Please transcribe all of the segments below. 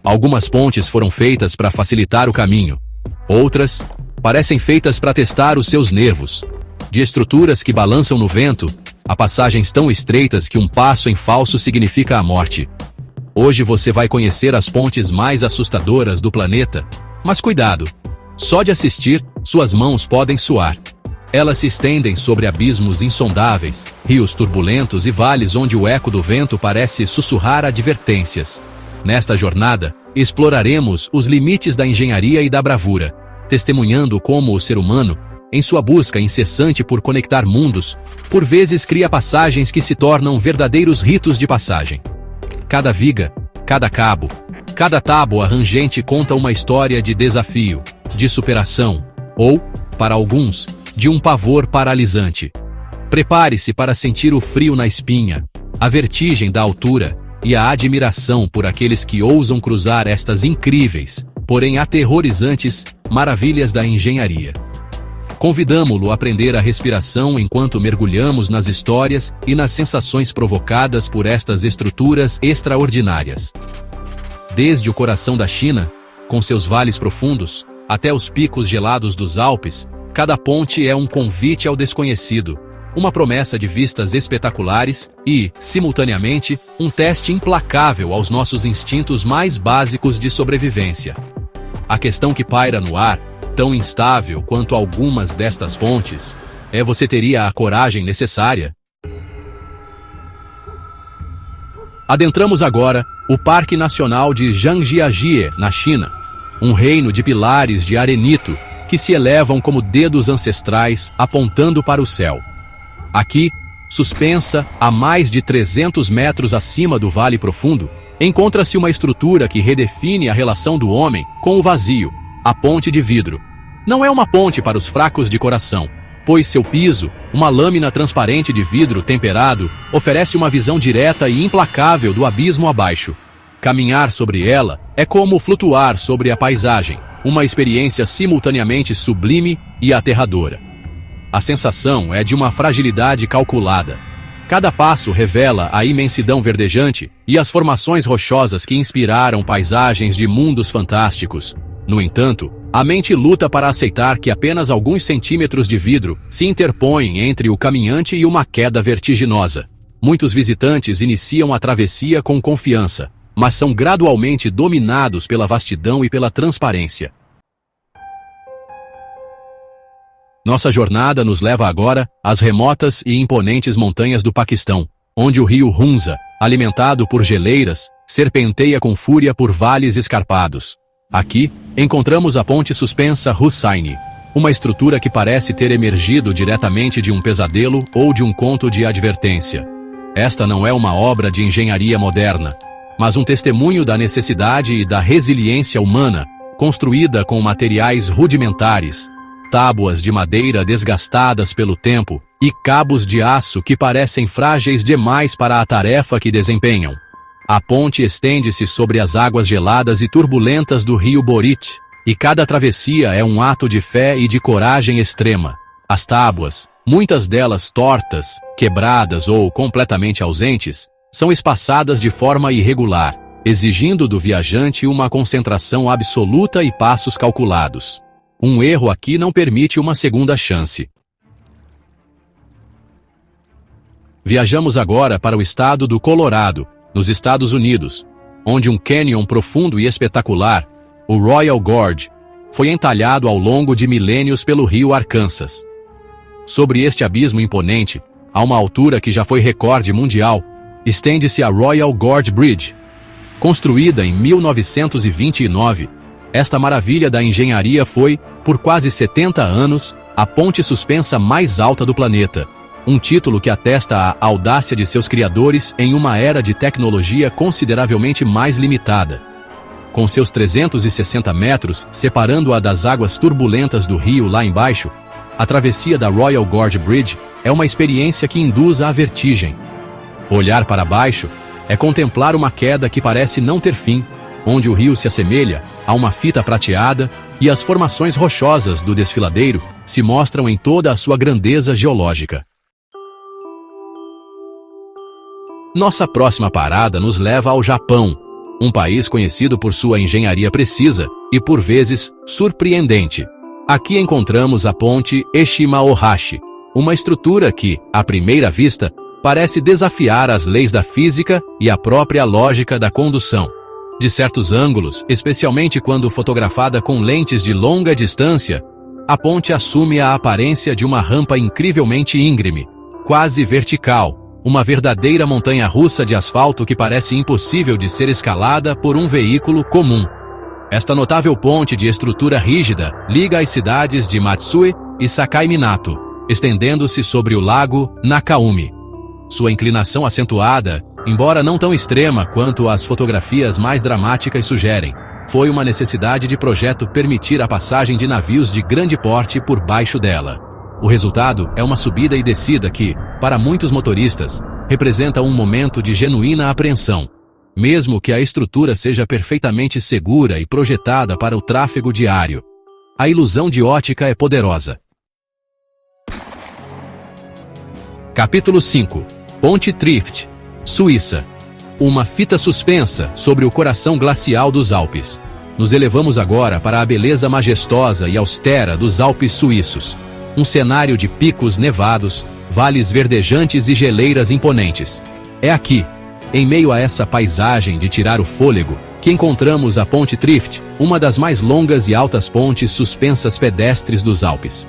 Algumas pontes foram feitas para facilitar o caminho. Outras parecem feitas para testar os seus nervos. De estruturas que balançam no vento, a passagens tão estreitas que um passo em falso significa a morte. Hoje você vai conhecer as pontes mais assustadoras do planeta. Mas cuidado! Só de assistir, suas mãos podem suar. Elas se estendem sobre abismos insondáveis, rios turbulentos e vales onde o eco do vento parece sussurrar advertências. Nesta jornada, exploraremos os limites da engenharia e da bravura, testemunhando como o ser humano, em sua busca incessante por conectar mundos, por vezes cria passagens que se tornam verdadeiros ritos de passagem. Cada viga, cada cabo, cada tábua rangente conta uma história de desafio, de superação, ou, para alguns, de um pavor paralisante. Prepare-se para sentir o frio na espinha, a vertigem da altura e a admiração por aqueles que ousam cruzar estas incríveis, porém aterrorizantes, maravilhas da engenharia. Convidamo-lo a aprender a respiração enquanto mergulhamos nas histórias e nas sensações provocadas por estas estruturas extraordinárias. Desde o coração da China, com seus vales profundos, até os picos gelados dos Alpes, cada ponte é um convite ao desconhecido, uma promessa de vistas espetaculares e, simultaneamente, um teste implacável aos nossos instintos mais básicos de sobrevivência. A questão que paira no ar, tão instável quanto algumas destas pontes, é: você teria a coragem necessária? Adentramos agora o Parque Nacional de Zhangjiajie, na China, um reino de pilares de arenito que se elevam como dedos ancestrais apontando para o céu. Aqui, suspensa a mais de 300 metros acima do Vale Profundo, encontra-se uma estrutura que redefine a relação do homem com o vazio, a ponte de vidro. Não é uma ponte para os fracos de coração, pois seu piso, uma lâmina transparente de vidro temperado, oferece uma visão direta e implacável do abismo abaixo. Caminhar sobre ela é como flutuar sobre a paisagem, uma experiência simultaneamente sublime e aterradora. A sensação é de uma fragilidade calculada. Cada passo revela a imensidão verdejante e as formações rochosas que inspiraram paisagens de mundos fantásticos. No entanto, a mente luta para aceitar que apenas alguns centímetros de vidro se interpõem entre o caminhante e uma queda vertiginosa. Muitos visitantes iniciam a travessia com confiança, mas são gradualmente dominados pela vastidão e pela transparência. Nossa jornada nos leva agora às remotas e imponentes montanhas do Paquistão, onde o rio Hunza, alimentado por geleiras, serpenteia com fúria por vales escarpados. Aqui, encontramos a ponte suspensa Hussaini, uma estrutura que parece ter emergido diretamente de um pesadelo ou de um conto de advertência. Esta não é uma obra de engenharia moderna, mas um testemunho da necessidade e da resiliência humana, construída com materiais rudimentares, tábuas de madeira desgastadas pelo tempo e cabos de aço que parecem frágeis demais para a tarefa que desempenham. A ponte estende-se sobre as águas geladas e turbulentas do rio Borit, e cada travessia é um ato de fé e de coragem extrema. As tábuas, muitas delas tortas, quebradas ou completamente ausentes, são espaçadas de forma irregular, exigindo do viajante uma concentração absoluta e passos calculados. Um erro aqui não permite uma segunda chance. Viajamos agora para o estado do Colorado, nos Estados Unidos, onde um cânion profundo e espetacular, o Royal Gorge, foi entalhado ao longo de milênios pelo rio Arkansas. Sobre este abismo imponente, a uma altura que já foi recorde mundial, estende-se a Royal Gorge Bridge. Construída em 1929, esta maravilha da engenharia foi, por quase 70 anos, a ponte suspensa mais alta do planeta, um título que atesta a audácia de seus criadores em uma era de tecnologia consideravelmente mais limitada. Com seus 360 metros separando-a das águas turbulentas do rio lá embaixo, a travessia da Royal Gorge Bridge é uma experiência que induz à vertigem. Olhar para baixo é contemplar uma queda que parece não ter fim, onde o rio se assemelha a uma fita prateada e as formações rochosas do desfiladeiro se mostram em toda a sua grandeza geológica. Nossa próxima parada nos leva ao Japão, um país conhecido por sua engenharia precisa e, por vezes, surpreendente. Aqui encontramos a ponte Eshima-Ohashi, uma estrutura que, à primeira vista, parece desafiar as leis da física e a própria lógica da condução. De certos ângulos, especialmente quando fotografada com lentes de longa distância, a ponte assume a aparência de uma rampa incrivelmente íngreme, quase vertical, uma verdadeira montanha-russa de asfalto que parece impossível de ser escalada por um veículo comum. Esta notável ponte de estrutura rígida liga as cidades de Matsue e Sakai-Minato, estendendo-se sobre o lago Nakaumi. Sua inclinação acentuada, embora não tão extrema quanto as fotografias mais dramáticas sugerem, foi uma necessidade de projeto permitir a passagem de navios de grande porte por baixo dela. O resultado é uma subida e descida que, para muitos motoristas, representa um momento de genuína apreensão, mesmo que a estrutura seja perfeitamente segura e projetada para o tráfego diário. A ilusão de ótica é poderosa. Capítulo 5. Ponte Trift, Suíça. Uma fita suspensa sobre o coração glacial dos Alpes. Nos elevamos agora para a beleza majestosa e austera dos Alpes suíços. Um cenário de picos nevados, vales verdejantes e geleiras imponentes. É aqui, em meio a essa paisagem de tirar o fôlego, que encontramos a Ponte Trift, uma das mais longas e altas pontes suspensas pedestres dos Alpes.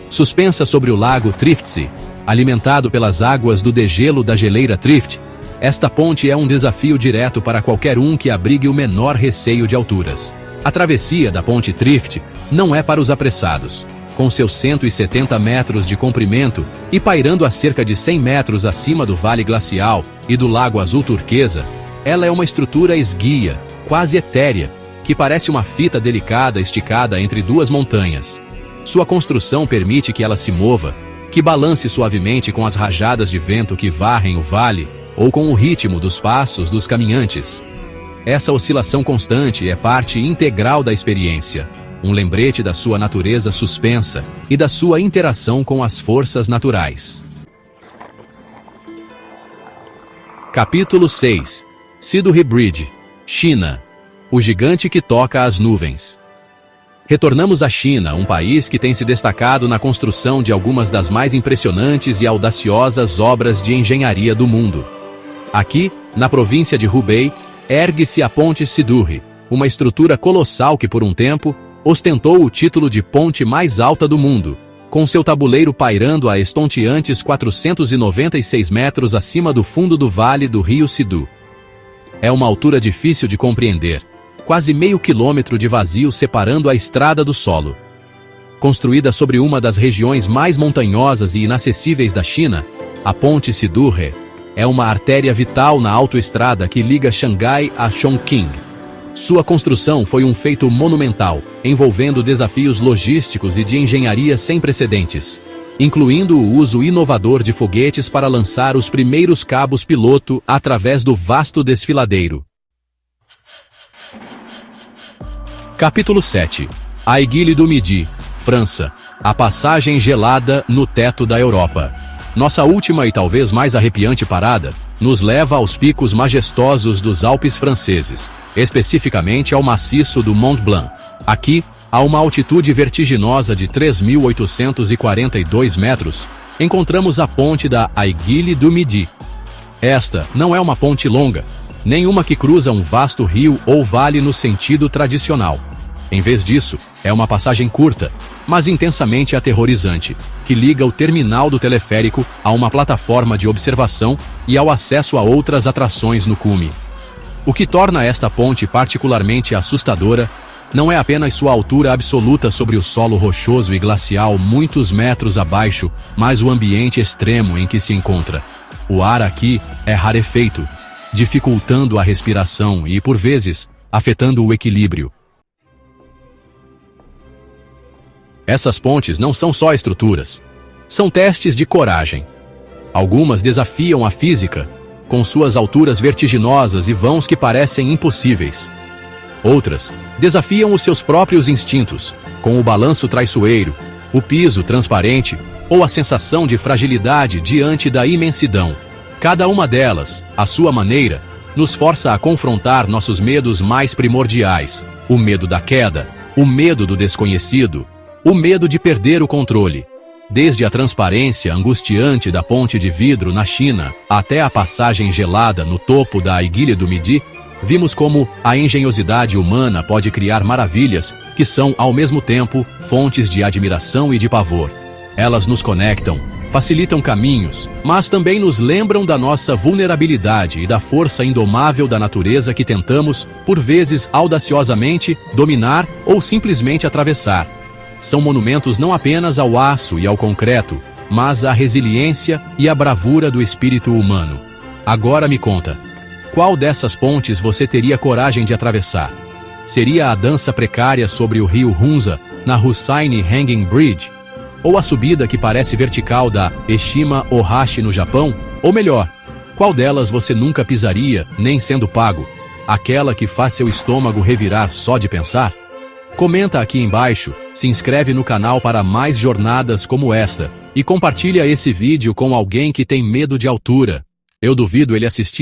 Suspensa sobre o lago Triftsee, alimentado pelas águas do degelo da geleira Trift, esta ponte é um desafio direto para qualquer um que abrigue o menor receio de alturas. A travessia da Ponte Trift não é para os apressados. Com seus 170 metros de comprimento e pairando a cerca de 100 metros acima do Vale Glacial e do Lago Azul Turquesa, ela é uma estrutura esguia, quase etérea, que parece uma fita delicada esticada entre duas montanhas. Sua construção permite que ela se mova, que balance suavemente com as rajadas de vento que varrem o vale ou com o ritmo dos passos dos caminhantes. Essa oscilação constante é parte integral da experiência, um lembrete da sua natureza suspensa e da sua interação com as forças naturais. Capítulo 6. Siduhi Bridge, China. O gigante que toca as nuvens. Retornamos à China, um país que tem se destacado na construção de algumas das mais impressionantes e audaciosas obras de engenharia do mundo. Aqui, na província de Hubei, ergue-se a Ponte Siduhi, uma estrutura colossal que por um tempo ostentou o título de ponte mais alta do mundo, com seu tabuleiro pairando a estonteantes 496 metros acima do fundo do vale do rio Sidu. É uma altura difícil de compreender, quase meio quilômetro de vazio separando a estrada do solo. Construída sobre uma das regiões mais montanhosas e inacessíveis da China, a Ponte Siduhi é uma artéria vital na autoestrada que liga Xangai a Chongqing. Sua construção foi um feito monumental, envolvendo desafios logísticos e de engenharia sem precedentes, incluindo o uso inovador de foguetes para lançar os primeiros cabos piloto através do vasto desfiladeiro. Capítulo 7. Aiguille du Midi, França. A passagem gelada no teto da Europa. Nossa última e talvez mais arrepiante parada nos leva aos picos majestosos dos Alpes franceses, especificamente ao maciço do Mont Blanc. Aqui, a uma altitude vertiginosa de 3.842 metros, encontramos a ponte da Aiguille du Midi. Esta não é uma ponte longa, nenhuma que cruza um vasto rio ou vale no sentido tradicional. Em vez disso, é uma passagem curta, mas intensamente aterrorizante, que liga o terminal do teleférico a uma plataforma de observação e ao acesso a outras atrações no cume. O que torna esta ponte particularmente assustadora não é apenas sua altura absoluta sobre o solo rochoso e glacial muitos metros abaixo, mas o ambiente extremo em que se encontra. O ar aqui é rarefeito, dificultando a respiração e, por vezes, afetando o equilíbrio. Essas pontes não são só estruturas. São testes de coragem. Algumas desafiam a física, com suas alturas vertiginosas e vãos que parecem impossíveis. Outras desafiam os seus próprios instintos, com o balanço traiçoeiro, o piso transparente ou a sensação de fragilidade diante da imensidão. Cada uma delas, à sua maneira, nos força a confrontar nossos medos mais primordiais: o medo da queda, o medo do desconhecido, o medo de perder o controle. Desde a transparência angustiante da ponte de vidro na China até a passagem gelada no topo da Aiguille du Midi, vimos como a engenhosidade humana pode criar maravilhas que são, ao mesmo tempo, fontes de admiração e de pavor. Elas nos conectam, facilitam caminhos, mas também nos lembram da nossa vulnerabilidade e da força indomável da natureza que tentamos, por vezes audaciosamente, dominar ou simplesmente atravessar. São monumentos não apenas ao aço e ao concreto, mas à resiliência e à bravura do espírito humano. Agora me conta, qual dessas pontes você teria coragem de atravessar? Seria a dança precária sobre o rio Hunza, na Hussein Hanging Bridge? Ou a subida que parece vertical da Eshima Ohashi no Japão? Ou melhor, qual delas você nunca pisaria, nem sendo pago? Aquela que faz seu estômago revirar só de pensar? Comenta aqui embaixo, se inscreve no canal para mais jornadas como esta e compartilha esse vídeo com alguém que tem medo de altura. Eu duvido ele assistir.